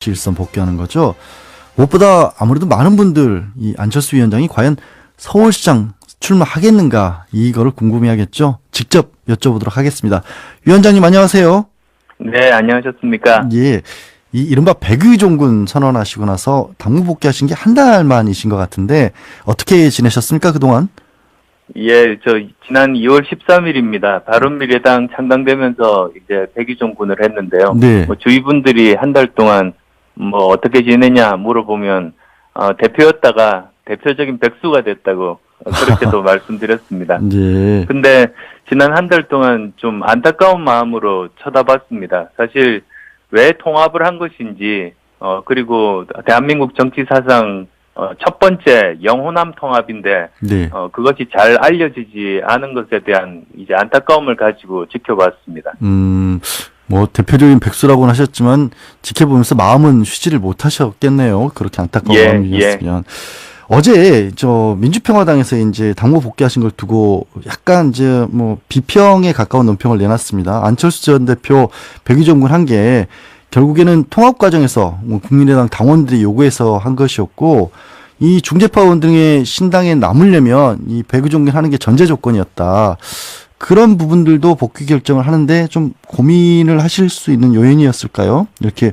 정치 일선 복귀하는 거죠. 무엇보다 아무래도 많은 분들 이 안철수 위원장이 과연 서울시장 출마하겠는가 이거를 궁금해하겠죠. 직접 여쭤보도록 하겠습니다. 위원장님 안녕하세요. 네, 안녕하셨습니까? 예, 이 이른바 백의종군 선언하시고 나서 당무 복귀하신 게 한 달 만이신 것 같은데 어떻게 지내셨습니까 그동안? 예, 지난 2월 13일입니다. 바른미래당 창당되면서 이제 백의종군을 했는데요. 네. 주위 분들이 한 달 동안 어떻게 지내냐 물어보면 대표였다가 대표적인 백수가 됐다고 그렇게도 말씀드렸습니다. 네. 근데 지난 한 달 동안 좀 안타까운 마음으로 쳐다봤습니다. 사실 왜 통합을 한 것인지 그리고 대한민국 정치 사상 첫 번째 영호남 통합인데 네. 그것이 잘 알려지지 않은 것에 대한 이제 안타까움을 가지고 지켜봤습니다. 대표적인 백수라고는 하셨지만 지켜보면서 마음은 쉬지를 못하셨겠네요. 그렇게 안타까운 마음이셨으면. 어제 민주평화당에서 이제 당무 복귀하신 걸 두고 약간 이제 비평에 가까운 논평을 내놨습니다. 안철수 전 대표 백의종군 한 게 결국에는 통합 과정에서 국민의당 당원들이 요구해서 한 것이었고 이 중재파원 등의 신당에 남으려면 이 백의종군 하는 게 전제 조건이었다. 그런 부분들도 복귀 결정을 하는데 좀 고민을 하실 수 있는 요인이었을까요? 이렇게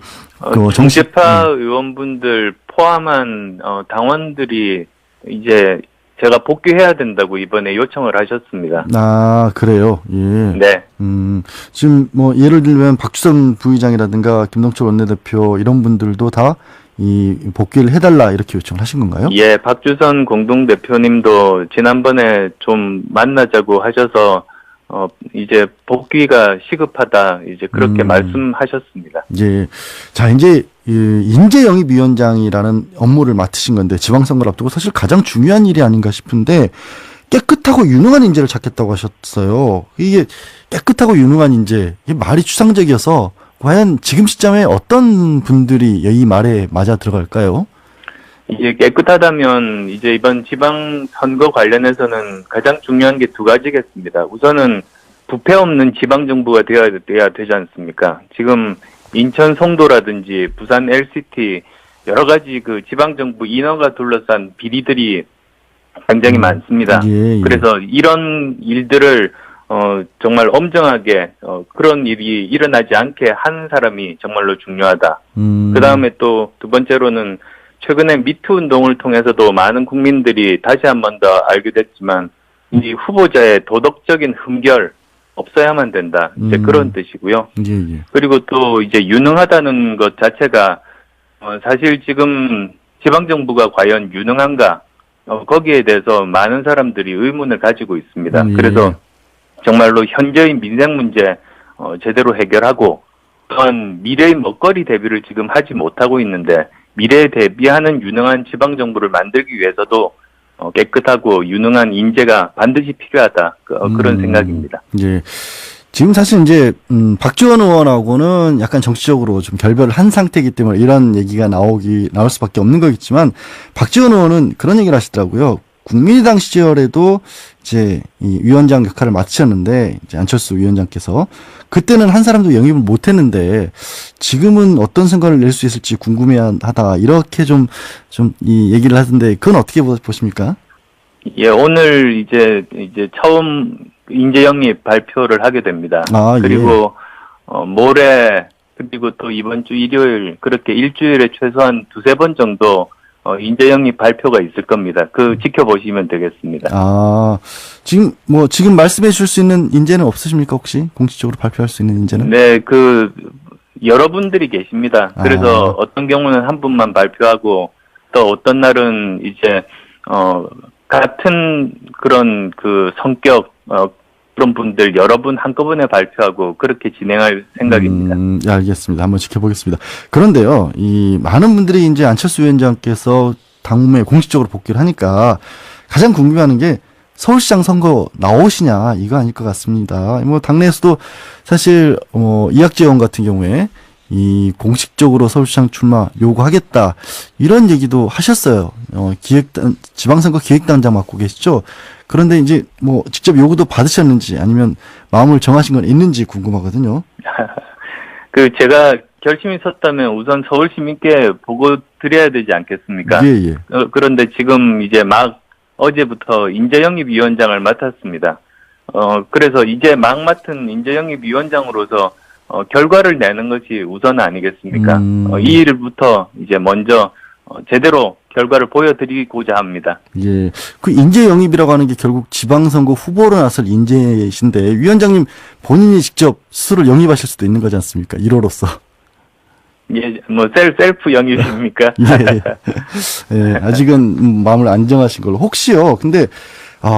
중재파 의원분들 포함한 당원들이 이제 제가 복귀해야 된다고 이번에 요청을 하셨습니다. 아, 그래요? 예. 네. 지금 예를 들면 박주선 부의장이라든가 김동철 원내대표 이런 분들도 다 이 복귀를 해달라 이렇게 요청을 하신 건가요? 예, 박주선 공동대표님도 지난번에 좀 만나자고 하셔서 이제 복귀가 시급하다 이제 그렇게 말씀하셨습니다. 예. 자, 이제 인재영입위원장이라는 업무를 맡으신 건데 지방선거를 앞두고 사실 가장 중요한 일이 아닌가 싶은데 깨끗하고 유능한 인재를 찾겠다고 하셨어요. 이게 깨끗하고 유능한 인재, 이게 말이 추상적이어서 과연 지금 시점에 어떤 분들이 이 말에 맞아 들어갈까요? 이게 깨끗하다면 이제 이번 지방선거 관련해서는 가장 중요한 게 두 가지겠습니다. 우선은 부패 없는 지방정부가 되어야 되지 않습니까? 지금 인천 송도라든지 부산 LCT 여러 가지 그 지방정부 인허가 둘러싼 비리들이 굉장히 많습니다. 예. 그래서 이런 일들을 정말 엄정하게 그런 일이 일어나지 않게 한 사람이 정말로 중요하다. 그 다음에 또 두 번째로는 최근에 미투 운동을 통해서도 많은 국민들이 다시 한 번 더 알게 됐지만 이 후보자의 도덕적인 흠결 없어야만 된다. 이제 그런 뜻이고요. 예. 그리고 또 이제 유능하다는 것 자체가 사실 지금 지방정부가 과연 유능한가 거기에 대해서 많은 사람들이 의문을 가지고 있습니다. 예. 그래서 정말로 현재의 민생 문제 제대로 해결하고 또한 미래의 먹거리 대비를 지금 하지 못하고 있는데 미래에 대비하는 유능한 지방정부를 만들기 위해서도 깨끗하고 유능한 인재가 반드시 필요하다. 그런 생각입니다. 예. 지금 사실 이제 박지원 의원하고는 약간 정치적으로 좀 결별을 한 상태이기 때문에 이런 얘기가 나올 수밖에 없는 거겠지만 박지원 의원은 그런 얘기를 하시더라고요. 국민의당 시절에도 이제 이 위원장 역할을 맡으셨는데 이제 안철수 위원장께서 그때는 한 사람도 영입을 못했는데 지금은 어떤 성과를 낼 수 있을지 궁금해하다 이렇게 좀 이 얘기를 하던데 그건 어떻게 보십니까? 예, 오늘 이제 처음 인재 영입 발표를 하게 됩니다. 그리고 모레 그리고 또 이번 주 일요일 그렇게 일주일에 최소한 두세 번 정도 인재 영입 발표가 있을 겁니다. 지켜보시면 되겠습니다. 지금 말씀해 주실 수 있는 인재는 없으십니까, 혹시? 공식적으로 발표할 수 있는 인재는? 네, 여러분들이 계십니다. 그래서 어떤 경우는 한 분만 발표하고, 또 어떤 날은 이제, 같은 그런 성격, 그런 분들 여러 분 한꺼번에 발표하고 그렇게 진행할 생각입니다. 알겠습니다. 한번 지켜보겠습니다. 그런데요, 이 많은 분들이 이제 안철수 위원장께서 당무에 공식적으로 복귀를 하니까 가장 궁금해하는 게 서울시장 선거 나오시냐 이거 아닐 것 같습니다. 당내에서도 사실 이학재 의원 같은 경우에 이 공식적으로 서울시장 출마 요구하겠다 이런 얘기도 하셨어요. 지방선거 기획단장 맡고 계시죠. 그런데 이제 직접 요구도 받으셨는지 아니면 마음을 정하신 건 있는지 궁금하거든요. 제가 결심이 섰다면 우선 서울 시민께 보고 드려야 되지 않겠습니까? 예, 예. 그런데 지금 이제 막 어제부터 인재영입위원장을 맡았습니다. 그래서 이제 막 맡은 인재영입위원장으로서 결과를 내는 것이 우선 아니겠습니까? 이 일부터 이제 먼저 제대로 결과를 보여드리고자 합니다. 예. 그 인재 영입이라고 하는 게 결국 지방선거 후보로 나설 인재이신데 위원장님 본인이 직접 스스로 영입하실 수도 있는 거지 않습니까? 1호로서. 예, 뭐 셀프 영입입니까? 예. 예. 아직은 마음을 안정하신 걸로. 혹시요. 근데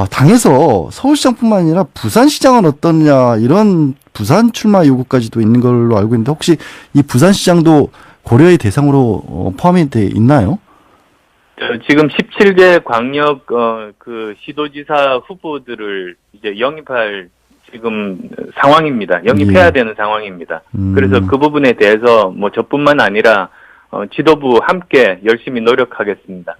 당에서 서울시장뿐만 아니라 부산시장은 어떠냐 이런 부산 출마 요구까지도 있는 걸로 알고 있는데 혹시 이 부산시장도 고려의 대상으로 포함이 돼 있나요? 지금 17개 광역 그 시도지사 후보들을 이제 영입할 지금 상황입니다. 영입해야 되는 상황입니다. 그래서 그 부분에 대해서 뭐 저뿐만 아니라 지도부 함께 열심히 노력하겠습니다.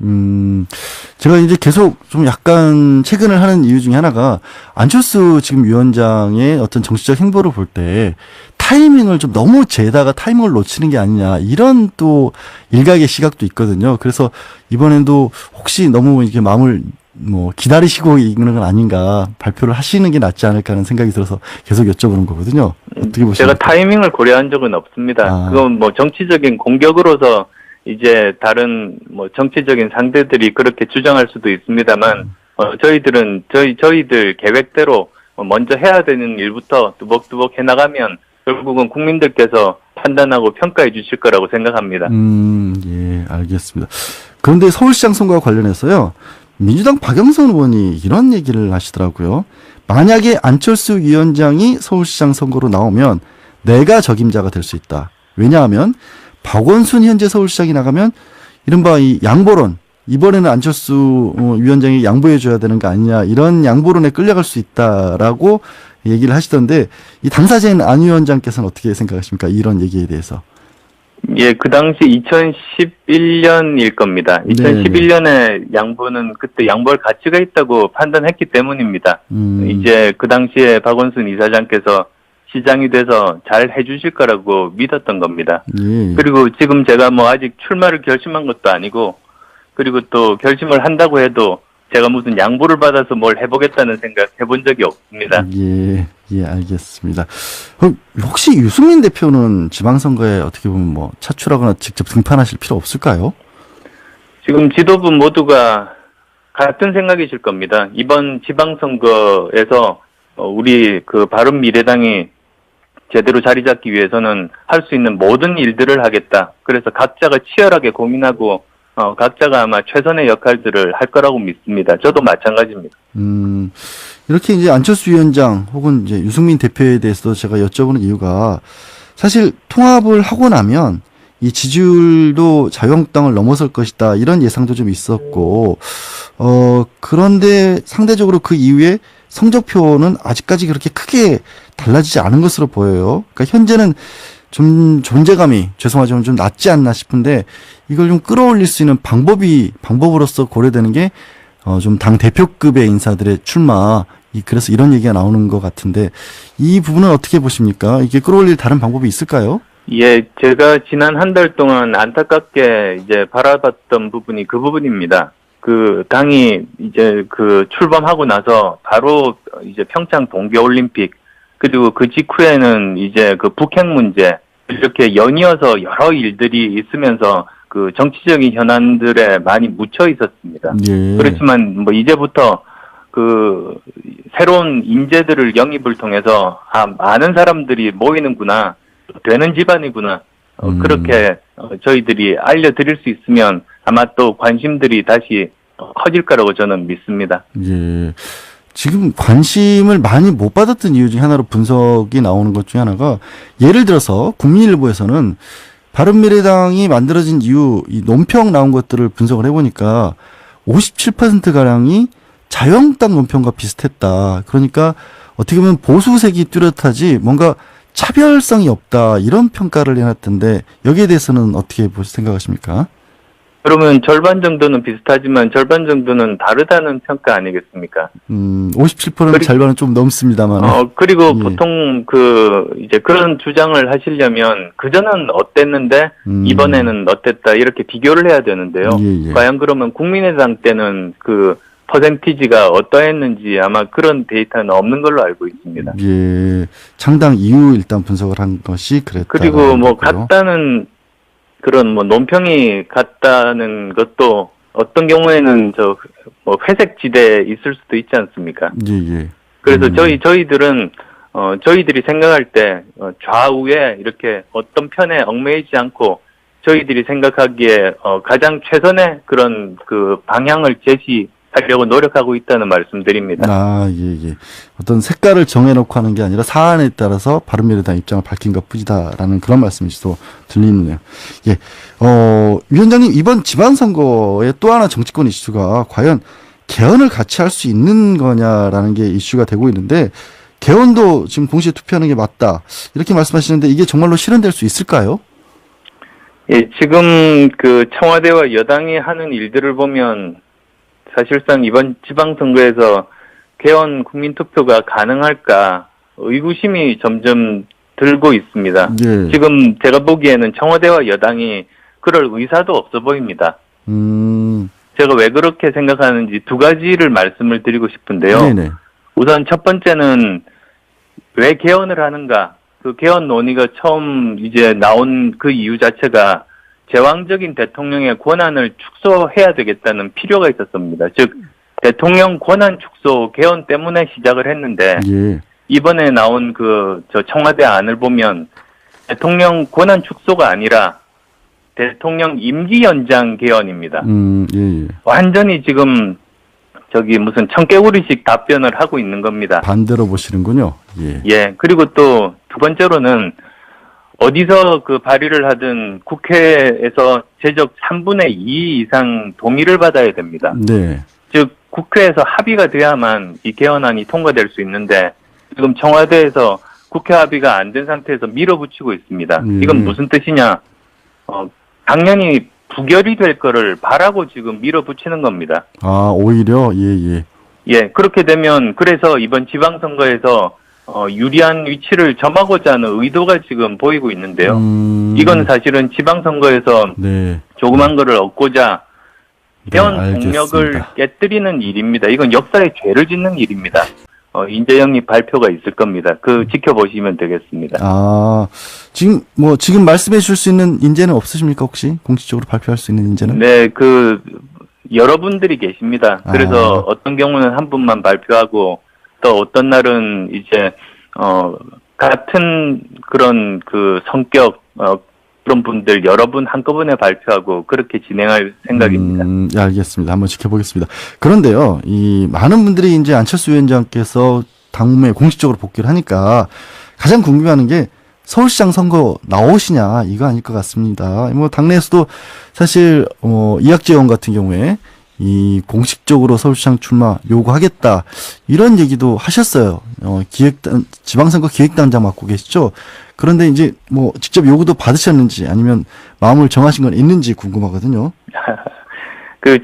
제가 이제 계속 좀 약간 체근을 하는 이유 중에 하나가 안철수 지금 위원장의 어떤 정치적 행보를 볼 때 타이밍을 좀 너무 재다가 타이밍을 놓치는 게 아니냐 이런 또 일각의 시각도 있거든요. 그래서 이번에도 혹시 너무 이렇게 마음을 뭐 기다리시고 있는 건 아닌가 발표를 하시는 게 낫지 않을까 하는 생각이 들어서 계속 여쭤보는 거거든요. 어떻게 보십니까? 제가 타이밍을 고려한 적은 없습니다. 그건 뭐 정치적인 공격으로서 이제 다른 뭐 정치적인 상대들이 그렇게 주장할 수도 있습니다만 저희들은 저희들 계획대로 먼저 해야 되는 일부터 뚜벅뚜벅 해나가면 결국은 국민들께서 판단하고 평가해 주실 거라고 생각합니다. 예, 알겠습니다. 그런데 서울시장 선거와 관련해서요. 민주당 박영선 의원이 이런 얘기를 하시더라고요. 만약에 안철수 위원장이 서울시장 선거로 나오면 내가 적임자가 될 수 있다. 왜냐하면 박원순 현재 서울시장이 나가면 이른바 이 양보론, 이번에는 안철수 위원장이 양보해줘야 되는 거 아니냐 이런 양보론에 끌려갈 수 있다라고 얘기를 하시던데 이 당사자인 안 위원장께서는 어떻게 생각하십니까? 이런 얘기에 대해서. 예, 그 당시 2011년일 겁니다. 2011년에 양보는 그때 양보할 가치가 있다고 판단했기 때문입니다. 이제 그 당시에 박원순 이사장께서 시장이 돼서 잘 해주실 거라고 믿었던 겁니다. 그리고 지금 제가 뭐 아직 출마를 결심한 것도 아니고 그리고 또 결심을 한다고 해도 제가 무슨 양보를 받아서 뭘 해보겠다는 생각 해본 적이 없습니다. 예, 알겠습니다. 그럼 혹시 유승민 대표는 지방선거에 어떻게 보면 뭐 차출하거나 직접 등판하실 필요 없을까요? 지금 지도부 모두가 같은 생각이실 겁니다. 이번 지방선거에서 우리 그 바른미래당이 제대로 자리 잡기 위해서는 할 수 있는 모든 일들을 하겠다. 그래서 각자가 치열하게 고민하고 각자가 아마 최선의 역할들을 할 거라고 믿습니다. 저도 마찬가지입니다. 이렇게 이제 안철수 위원장 혹은 이제 유승민 대표에 대해서도 제가 여쭤보는 이유가 사실 통합을 하고 나면 이 지지율도 자유한국당을 넘어설 것이다 이런 예상도 좀 있었고 그런데 상대적으로 그 이후에 성적표는 아직까지 그렇게 크게 달라지지 않은 것으로 보여요. 그러니까 현재는 좀 존재감이 죄송하지만 좀 낮지 않나 싶은데 이걸 좀 끌어올릴 수 있는 방법으로서 고려되는 게 좀 당 대표급의 인사들의 출마 그래서 이런 얘기가 나오는 것 같은데 이 부분은 어떻게 보십니까? 이게 끌어올릴 다른 방법이 있을까요? 예, 제가 지난 한 달 동안 안타깝게 이제 바라봤던 부분이 그 부분입니다. 그 당이 이제 그 출범하고 나서 바로 이제 평창 동계올림픽 그리고 그 직후에는 이제 그 북핵 문제 이렇게 연이어서 여러 일들이 있으면서 그 정치적인 현안들에 많이 묻혀 있었습니다. 예. 그렇지만 뭐 이제부터 그 새로운 인재들을 영입을 통해서 많은 사람들이 모이는구나 되는 집안이구나 그렇게 저희들이 알려드릴 수 있으면 아마 또 관심들이 다시 커질 거라고 저는 믿습니다. 예. 지금 관심을 많이 못 받았던 이유 중에 하나로 분석이 나오는 것 중에 하나가 예를 들어서 국민일보에서는 바른미래당이 만들어진 이후 이 논평 나온 것들을 분석을 해보니까 57%가량이 자유한국당 논평과 비슷했다. 그러니까 어떻게 보면 보수색이 뚜렷하지 뭔가 차별성이 없다. 이런 평가를 해놨던데 여기에 대해서는 어떻게 생각하십니까? 그러면 절반 정도는 비슷하지만 절반 정도는 다르다는 평가 아니겠습니까? 57%는 절반은 좀 넘습니다만. 그리고 예. 보통 이제 그런 주장을 하시려면 그전은 어땠는데 이번에는 어땠다 이렇게 비교를 해야 되는데요. 예, 예. 과연 그러면 국민의당 때는 그 퍼센티지가 어떠했는지 아마 그런 데이터는 없는 걸로 알고 있습니다. 예. 창당 이후 일단 분석을 한 것이 그랬다. 그리고 뭐 같다는 그런 뭐 논평이 같다는 것도 어떤 경우에는 뭐 회색 지대에 있을 수도 있지 않습니까? 예, 예. 그래서 저희들은 저희들이 생각할 때 좌우에 이렇게 어떤 편에 얽매이지 않고 저희들이 생각하기에 가장 최선의 그런 그 방향을 제시하려고 노력하고 있다는 말씀드립니다. 아, 예, 예. 어떤 색깔을 정해놓고 하는 게 아니라 사안에 따라서 바른미래당 입장을 밝힌 것 뿐이다라는 그런 말씀이 또 들리네요. 예. 위원장님, 이번 지방선거의 또 하나 정치권 이슈가 과연 개헌을 같이 할 수 있는 거냐라는 게 이슈가 되고 있는데, 개헌도 지금 동시에 투표하는 게 맞다. 이렇게 말씀하시는데 이게 정말로 실현될 수 있을까요? 예, 지금 그 청와대와 여당이 하는 일들을 보면 사실상 이번 지방선거에서 개헌 국민투표가 가능할까 의구심이 점점 들고 있습니다. 예. 지금 제가 보기에는 청와대와 여당이 그럴 의사도 없어 보입니다. 제가 왜 그렇게 생각하는지 두 가지를 말씀을 드리고 싶은데요. 네네. 우선 첫 번째는 왜 개헌을 하는가? 그 개헌 논의가 처음 이제 나온 그 이유 자체가 제왕적인 대통령의 권한을 축소해야 되겠다는 필요가 있었습니다. 즉 대통령 권한 축소 개헌 때문에 시작을 했는데 예. 이번에 나온 저 청와대 안을 보면 대통령 권한 축소가 아니라 대통령 임기 연장 개헌입니다. 예, 예. 완전히 지금 무슨 청개구리식 답변을 하고 있는 겁니다. 반대로 보시는군요. 예. 예. 그리고 또 두 번째로는 어디서 그 발의를 하든 국회에서 제적 3분의 2 이상 동의를 받아야 됩니다. 네. 즉 국회에서 합의가 돼야만 이 개헌안이 통과될 수 있는데 지금 청와대에서 국회 합의가 안 된 상태에서 밀어붙이고 있습니다. 이건 무슨 뜻이냐? 당연히 부결이 될 거를 바라고 지금 밀어붙이는 겁니다. 아, 오히려 예. 예, 그렇게 되면 그래서 이번 지방선거에서 유리한 위치를 점하고자 하는 의도가 지금 보이고 있는데요. 이건 사실은 지방선거에서 네. 조그만 거를 얻고자 개헌 네, 동력을 깨뜨리는 일입니다. 이건 역사의 죄를 짓는 일입니다. 인재영입 발표가 있을 겁니다. 지켜보시면 되겠습니다. 아, 지금 말씀해 주실 수 있는 인재는 없으십니까, 혹시? 공식적으로 발표할 수 있는 인재는? 네, 여러분들이 계십니다. 그래서 어떤 경우는 한 분만 발표하고 또 어떤 날은 이제 같은 그런 성격 그런 분들 여러 분 한꺼번에 발표하고 그렇게 진행할 생각입니다. 예, 알겠습니다. 한번 지켜보겠습니다. 그런데요, 이 많은 분들이 이제 안철수 위원장께서 당무에 공식적으로 복귀를 하니까 가장 궁금해하는 게 서울시장 선거 나오시냐 이거 아닐 것 같습니다. 뭐 당내에서도 사실 이학재 의원 같은 경우에 이 공식적으로 서울시장 출마 요구하겠다 이런 얘기도 하셨어요. 지방선거 기획단장 맡고 계시죠. 그런데 이제 직접 요구도 받으셨는지 아니면 마음을 정하신 건 있는지 궁금하거든요.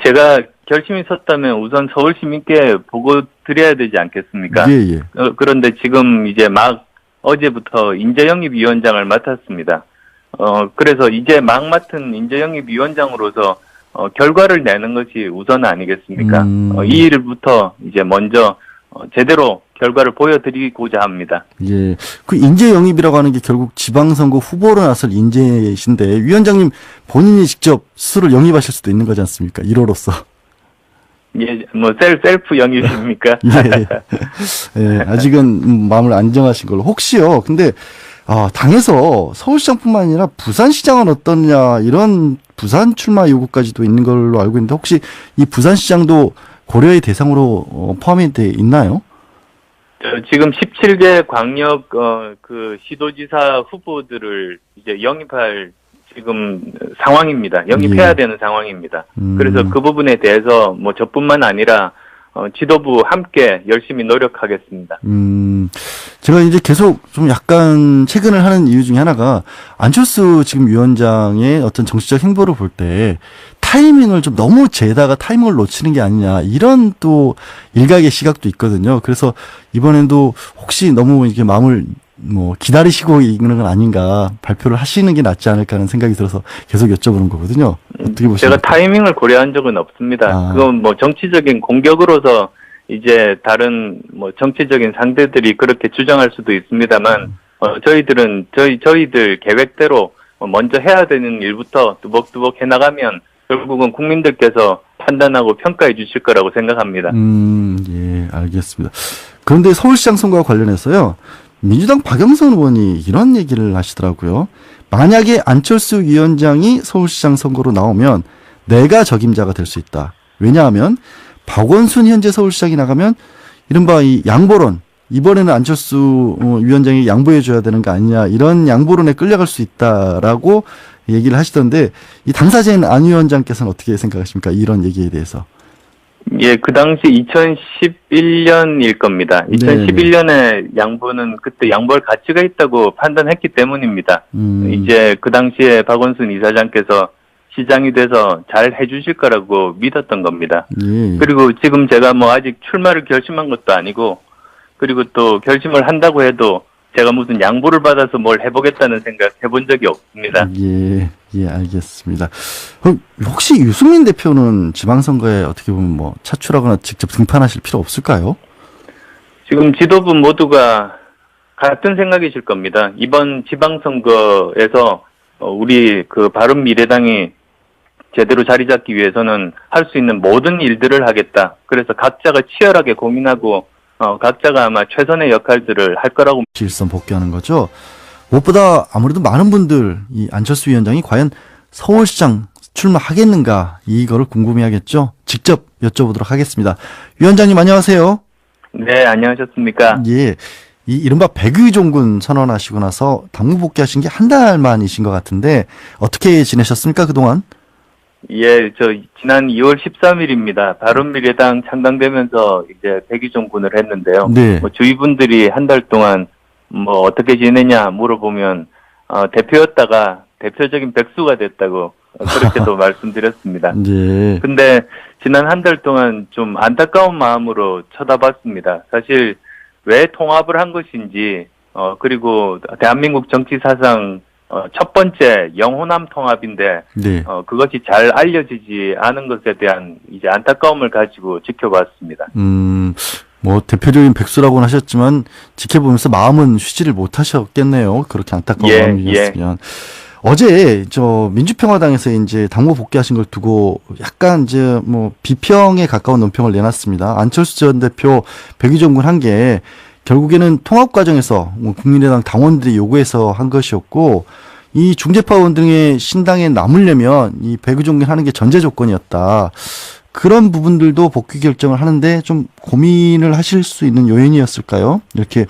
제가 결심이 섰다면 우선 서울 시민께 보고 드려야 되지 않겠습니까? 예. 그런데 지금 이제 막 어제부터 인재영입 위원장을 맡았습니다. 그래서 이제 막 맡은 인재영입 위원장으로서 결과를 내는 것이 우선 아니겠습니까? 이 일부터 이제 먼저 제대로 결과를 보여드리고자 합니다. 예. 그 인재 영입이라고 하는 게 결국 지방선거 후보로 나설 인재이신데 위원장님 본인이 직접 스스로 영입하실 수도 있는 거지 않습니까? 1호로서. 예, 셀프 영입입니까? 예, 아직은 마음을 안정하신 걸로. 혹시요, 근데, 당에서 서울시장뿐만 아니라 부산시장은 어떠냐, 이런 부산 출마 요구까지도 있는 걸로 알고 있는데, 혹시 이 부산시장도 고려의 대상으로 포함이 돼 있나요? 지금 17개 광역, 시도지사 후보들을 이제 영입할 지금 상황입니다. 영입해야 되는 상황입니다. 그래서 그 부분에 대해서 저뿐만 아니라 지도부 함께 열심히 노력하겠습니다. 제가 이제 계속 좀 약간 체근을 하는 이유 중에 하나가 안철수 지금 위원장의 어떤 정치적 행보를 볼 때 타이밍을 좀 너무 재다가 타이밍을 놓치는 게 아니냐 이런 또 일각의 시각도 있거든요. 그래서 이번에도 혹시 너무 이렇게 마음을 뭐 기다리시고 있는 건 아닌가 발표를 하시는 게 낫지 않을까 하는 생각이 들어서 계속 여쭤보는 거거든요. 어떻게 보십니까? 제가 타이밍을 고려한 적은 없습니다. 그건 뭐 정치적인 공격으로서 이제 다른 뭐 정치적인 상대들이 그렇게 주장할 수도 있습니다만 저희들 계획대로 먼저 해야 되는 일부터 뚜벅뚜벅 해나가면 결국은 국민들께서 판단하고 평가해 주실 거라고 생각합니다. 예, 알겠습니다. 그런데 서울시장 선거와 관련해서요. 민주당 박영선 의원이 이런 얘기를 하시더라고요. 만약에 안철수 위원장이 서울시장 선거로 나오면 내가 적임자가 될 수 있다. 왜냐하면 박원순 현재 서울시장이 나가면 이른바 이 양보론, 이번에는 안철수 위원장이 양보해줘야 되는 거 아니냐 이런 양보론에 끌려갈 수 있다라고 얘기를 하시던데 이 당사자인 안 위원장께서는 어떻게 생각하십니까? 이런 얘기에 대해서. 예, 그 당시 2011년일 겁니다. 2011년에 양보는 그때 양보할 가치가 있다고 판단했기 때문입니다. 이제 그 당시에 박원순 이사장께서 시장이 돼서 잘 해주실 거라고 믿었던 겁니다. 그리고 지금 제가 뭐 아직 출마를 결심한 것도 아니고 그리고 또 결심을 한다고 해도 제가 무슨 양보를 받아서 뭘 해보겠다는 생각 해본 적이 없습니다. 예, 알겠습니다. 그럼 혹시 유승민 대표는 지방선거에 어떻게 보면 뭐 차출하거나 직접 등판하실 필요 없을까요? 지금 지도부 모두가 같은 생각이실 겁니다. 이번 지방선거에서 우리 그 바른미래당이 제대로 자리 잡기 위해서는 할 수 있는 모든 일들을 하겠다. 그래서 각자가 치열하게 고민하고 각자가 아마 최선의 역할들을 할 거라고. 일선 복귀하는 거죠. 무엇보다 아무래도 많은 분들 이 안철수 위원장이 과연 서울시장 출마하겠는가 이거를 궁금해하겠죠. 직접 여쭤보도록 하겠습니다. 위원장님 안녕하세요. 네, 안녕하셨습니까? 예, 이 이른바 백의종군 선언하시고 나서 당무 복귀하신 게 한 달 만이신 것 같은데 어떻게 지내셨습니까 그동안? 예, 지난 2월 13일입니다. 바른미래당 창당되면서 이제 백의종군을 했는데요. 네. 뭐 주위 분들이 한 달 동안 뭐 어떻게 지내냐 물어보면 대표였다가 대표적인 백수가 됐다고 그렇게도 말씀드렸습니다. 네. 근데 지난 한 달 동안 좀 안타까운 마음으로 쳐다봤습니다. 사실 왜 통합을 한 것인지 그리고 대한민국 정치 사상 첫 번째 영호남 통합인데 네. 그것이 잘 알려지지 않은 것에 대한 이제 안타까움을 가지고 지켜봤습니다. 뭐 대표적인 백수라고는 하셨지만 지켜보면서 마음은 쉬지를 못하셨겠네요. 그렇게 안타까운 마음이었으면. 어제 민주평화당에서 이제 당무 복귀하신 걸 두고 약간 이제 뭐 비평에 가까운 논평을 내놨습니다. 안철수 전 대표 백의종군 한 게 결국에는 통합 과정에서 국민의당 당원들이 요구해서 한 것이었고 이 중재파원 등의 신당에 남으려면 이 백의종군 하는 게 전제 조건이었다. 그런 부분들도 복귀 결정을 하는데 좀 고민을 하실 수 있는 요인이었을까요? 이렇게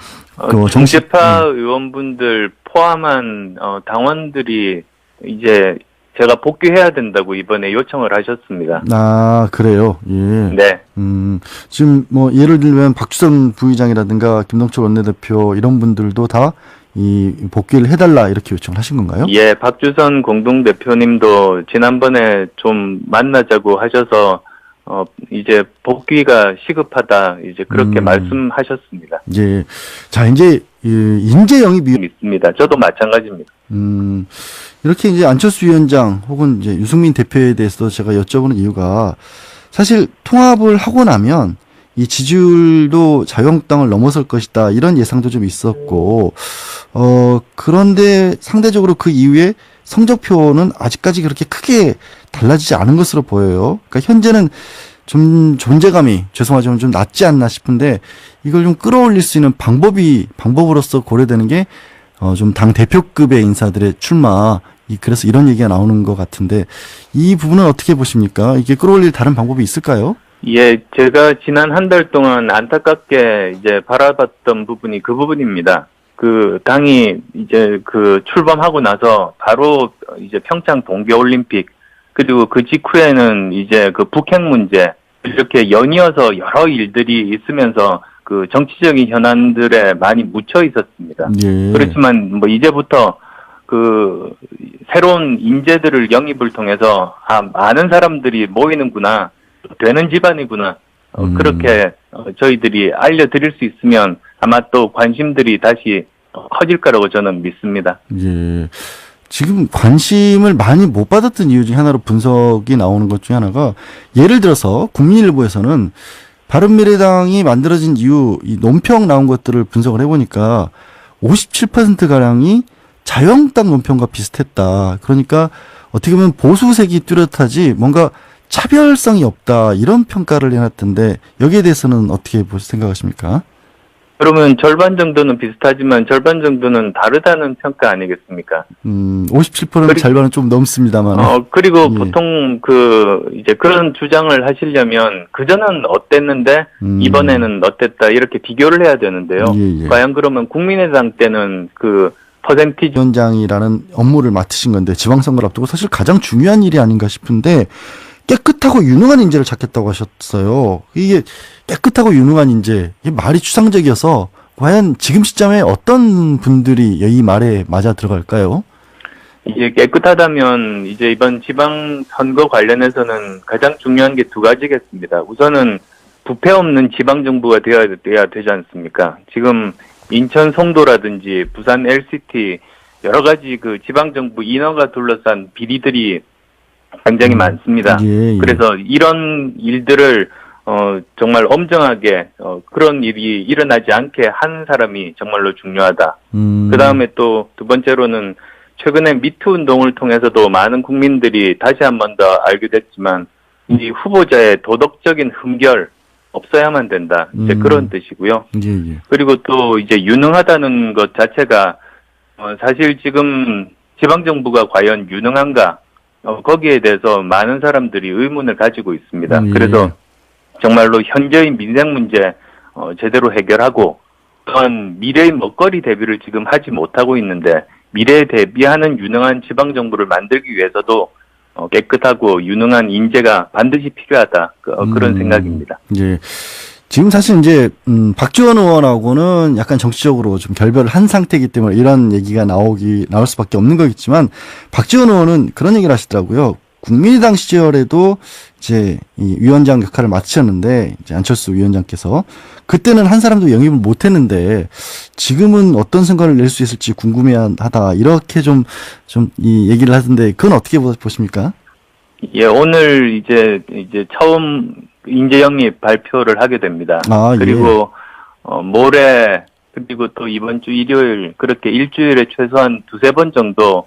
중재파 의원분들 포함한 당원들이 이제 제가 복귀해야 된다고 이번에 요청을 하셨습니다. 아, 그래요? 예. 네. 지금 뭐 예를 들면 박주선 부의장이라든가 김동철 원내대표 이런 분들도 다 이 복귀를 해달라 이렇게 요청을 하신 건가요? 예, 박주선 공동대표님도 지난번에 좀 만나자고 하셔서 이제 복귀가 시급하다 이제 그렇게 말씀하셨습니다. 예. 자, 이제 인재 영입이 있습니다. 저도 마찬가지입니다. 이렇게 이제 안철수 위원장 혹은 이제 유승민 대표에 대해서도 제가 여쭤보는 이유가 사실 통합을 하고 나면 이 지지율도 자유한국당을 넘어설 것이다 이런 예상도 좀 있었고 그런데 상대적으로 그 이후에 성적표는 아직까지 그렇게 크게 달라지지 않은 것으로 보여요. 그러니까 현재는 좀 존재감이 죄송하지만 좀 낮지 않나 싶은데 이걸 좀 끌어올릴 수 있는 방법으로서 고려되는 게 좀 당 대표급의 인사들의 출마 그래서 이런 얘기가 나오는 것 같은데 이 부분은 어떻게 보십니까? 이게 끌어올릴 다른 방법이 있을까요? 예, 제가 지난 한 달 동안 안타깝게 이제 바라봤던 부분이 그 부분입니다. 그 당이 이제 그 출범하고 나서 바로 이제 평창 동계올림픽 그리고 그 직후에는 이제 그 북핵 문제 이렇게 연이어서 여러 일들이 있으면서 그 정치적인 현안들에 많이 묻혀 있었습니다. 예. 그렇지만 뭐 이제부터 그 새로운 인재들을 영입을 통해서 많은 사람들이 모이는구나, 되는 집안이구나, 그렇게 저희들이 알려드릴 수 있으면 아마 또 관심들이 다시 커질 거라고 저는 믿습니다. 예. 지금 관심을 많이 못 받았던 이유 중에 하나로 분석이 나오는 것 중에 하나가, 예를 들어서 국민일보에서는 바른미래당이 만들어진 이후 이 논평 나온 것들을 분석을 해보니까 57%가량이 자유한국당 논평과 비슷했다. 그러니까 어떻게 보면 보수색이 뚜렷하지 뭔가 차별성이 없다, 이런 평가를 해놨던데, 여기에 대해서는 어떻게 생각하십니까? 그러면 절반 정도는 비슷하지만 절반 정도는 다르다는 평가 아니겠습니까? 57%는 절반은 좀 넘습니다만. 그리고 예. 보통 이제 그런 주장을 하시려면 그전은 어땠는데 이번에는 어땠다, 이렇게 비교를 해야 되는데요. 예. 과연 그러면 국민의당 때는 그 퍼센티지 위원장이라는 업무를 맡으신 건데, 지방선거를 앞두고 사실 가장 중요한 일이 아닌가 싶은데, 깨끗하고 유능한 인재를 찾겠다고 하셨어요. 이게 깨끗하고 유능한 인재, 이게 말이 추상적이어서 과연 지금 시점에 어떤 분들이 이 말에 맞아 들어갈까요? 이게 깨끗하다면 이제 이번 지방선거 관련해서는 가장 중요한 게 두 가지겠습니다. 우선은 부패 없는 지방정부가 되어야 되지 않습니까? 지금 인천 송도라든지 부산 LCT 여러 가지 그 지방정부 인허가 둘러싼 비리들이 굉장히 많습니다. 예. 그래서 이런 일들을 정말 엄정하게 그런 일이 일어나지 않게 한 사람이 정말로 중요하다. 그 다음에 또 두 번째로는 최근에 미투 운동을 통해서도 많은 국민들이 다시 한 번 더 알게 됐지만 이 후보자의 도덕적인 흠결 없어야만 된다, 이제 그런 뜻이고요. 예. 그리고 또 이제 유능하다는 것 자체가 사실 지금 지방정부가 과연 유능한가, 거기에 대해서 많은 사람들이 의문을 가지고 있습니다. 예. 그래서 정말로 현재의 민생 문제 제대로 해결하고, 또한 미래의 먹거리 대비를 지금 하지 못하고 있는데 미래에 대비하는 유능한 지방정부를 만들기 위해서도 깨끗하고 유능한 인재가 반드시 필요하다, 그런 생각입니다. 예. 지금 사실 이제 박지원 의원하고는 약간 정치적으로 좀 결별을 한 상태이기 때문에 이런 얘기가 나올 수밖에 없는 거겠지만, 박지원 의원은 그런 얘기를 하시더라고요. 국민의당 시절에도 이제 이 위원장 역할을 맡으셨는데, 이제 안철수 위원장께서 그때는 한 사람도 영입을 못했는데 지금은 어떤 성과를 낼 수 있을지 궁금해하다, 이렇게 좀 이 얘기를 하던데, 그건 어떻게 보십니까? 예, 오늘 이제 처음 인재 영입 발표를 하게 됩니다. 그리고 모레, 그리고 또 이번 주 일요일, 그렇게 일주일에 최소한 두세 번 정도